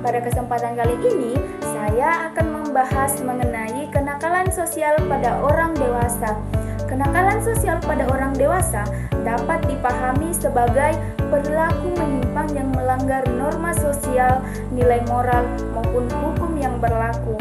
Pada kesempatan kali ini, saya akan membahas mengenai kenakalan sosial pada orang dewasa. Kenakalan sosial pada orang dewasa dapat dipahami sebagai perilaku menyimpang yang melanggar norma sosial, nilai moral, maupun hukum yang berlaku.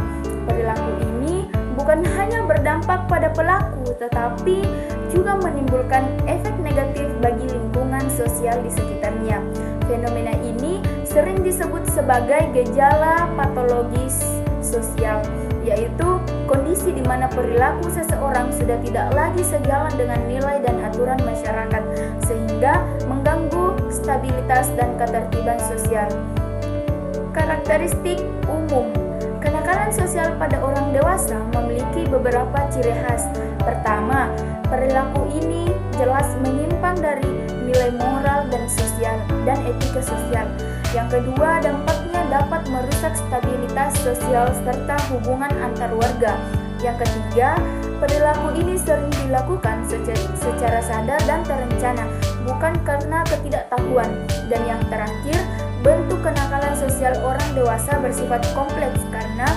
Perilaku ini bukan hanya berdampak pada pelaku, tetapi juga menimbulkan efek negatif bagi lingkungan sosial di sekitarnya. Fenomena ini sering disebut sebagai gejala patologis sosial, yaitu kondisi di mana perilaku seseorang sudah tidak lagi sejalan dengan nilai dan aturan masyarakat, sehingga mengganggu stabilitas dan ketertiban sosial. Karakteristik umum kenakalan sosial pada orang dewasa memiliki beberapa ciri khas. Pertama, perilaku ini jelas menyimpang dari nilai moral dan sosial dan etika sosial. Yang kedua, dampaknya dapat merusak stabilitas sosial serta hubungan antar warga. Yang ketiga, perilaku ini sering dilakukan secara sadar dan terencana, bukan karena ketidaktahuan. Dan yang terakhir, bentuk kenakalan sosial orang dewasa bersifat kompleks karena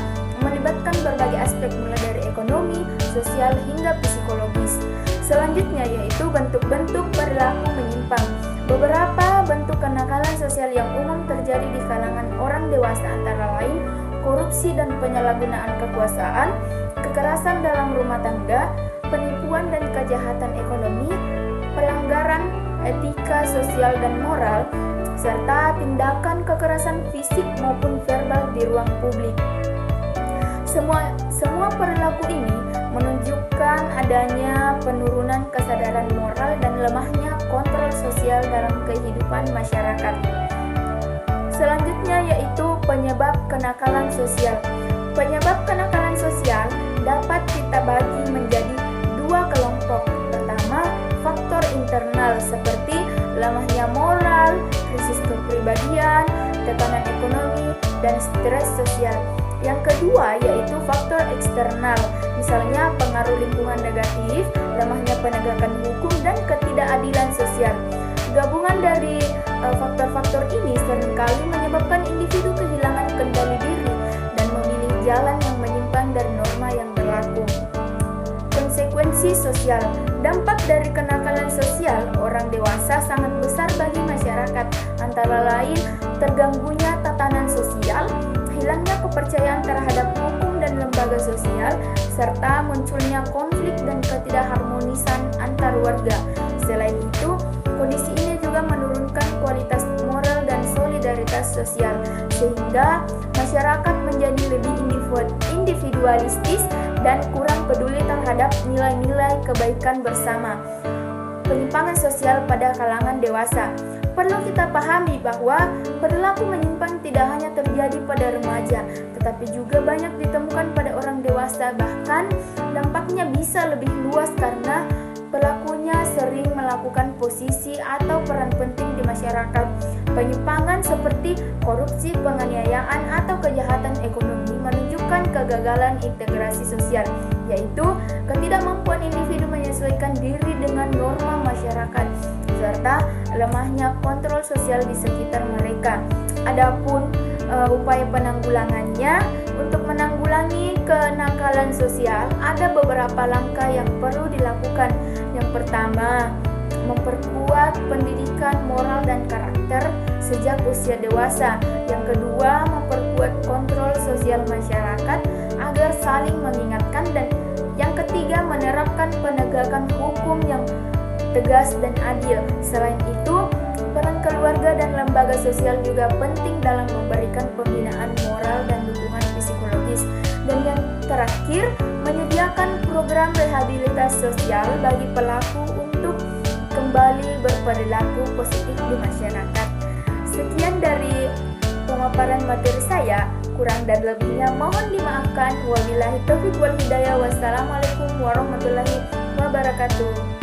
melibatkan berbagai aspek mulai dari ekonomi, sosial, hingga psikologis. Selanjutnya yaitu bentuk-bentuk perilaku menyimpang. Beberapa bentuk kenakalan sosial yang umum terjadi di kalangan orang dewasa antara lain korupsi dan penyalahgunaan kekuasaan, kekerasan dalam rumah tangga, penipuan dan kejahatan ekonomi, pelanggaran etika sosial dan moral, serta tindakan kekerasan fisik maupun verbal di ruang publik. Semua perilaku ini menunjukkan adanya penurunan kesadaran moral dan lemahnya kontrol sosial dalam kehidupan masyarakat. Selanjutnya yaitu penyebab kenakalan sosial. Penyebab kenakalan sosial dapat kita bagi menjadi dua kelompok. Pertama, faktor internal seperti lemahnya moral, krisis kepribadian, tekanan ekonomi, dan stres sosial. Yang kedua yaitu faktor eksternal, misalnya pengaruh lingkungan negatif, lemahnya penegakan hukum, dan ketidakadilan sosial. Gabungan dari faktor-faktor ini seringkali menyebabkan individu kehilangan kendali diri dan memilih jalan yang menyimpang dari norma yang berlaku. Konsekuensi sosial. Dampak dari kenakalan sosial orang dewasa sangat besar bagi masyarakat, antara lain terganggunya tatanan sosial, hilangnya kepercayaan terhadap hukum dan lembaga sosial, serta munculnya konflik dan ketidakharmonisan antar warga. Selain itu, kondisi ini juga menurunkan kualitas moral dan solidaritas sosial, sehingga masyarakat menjadi lebih individualistis dan kurang peduli terhadap nilai-nilai kebaikan bersama. Penyimpangan sosial pada kalangan dewasa. Perlu kita pahami bahwa perilaku menyimpang tidak hanya terjadi pada remaja, tetapi juga banyak ditemukan pada orang dewasa. Bahkan dampaknya bisa lebih luas karena pelakunya sering melakukan posisi atau peran penting di masyarakat. Penyimpangan seperti korupsi, penganiayaan, atau kejahatan ekonomi menunjukkan kegagalan integrasi sosial, yaitu ketidakmampuan individu menyesuaikan diri dengan norma masyarakat, serta lemahnya kontrol sosial di sekitar mereka. Adapun upaya penanggulangannya, untuk menanggulangi kenakalan sosial ada beberapa langkah yang perlu dilakukan. Yang pertama, memperkuat pendidikan moral dan karakter sejak usia dewasa. Yang kedua, memperkuat kontrol sosial masyarakat agar saling mengingatkan. Dan yang ketiga, menerapkan penegakan hukum yang tegas dan adil. Selain itu, peran keluarga dan lembaga sosial juga penting dalam memberikan pembinaan moral dan dukungan psikologis. Dan yang terakhir, menyediakan program rehabilitasi sosial bagi pelaku untuk kembali berperilaku positif di masyarakat. Sekian dari pemaparan materi saya, kurang dan lebihnya mohon dimaafkan. Wabillahi taufiq wal hidayah. Wassalamualaikum warahmatullahi wabarakatuh.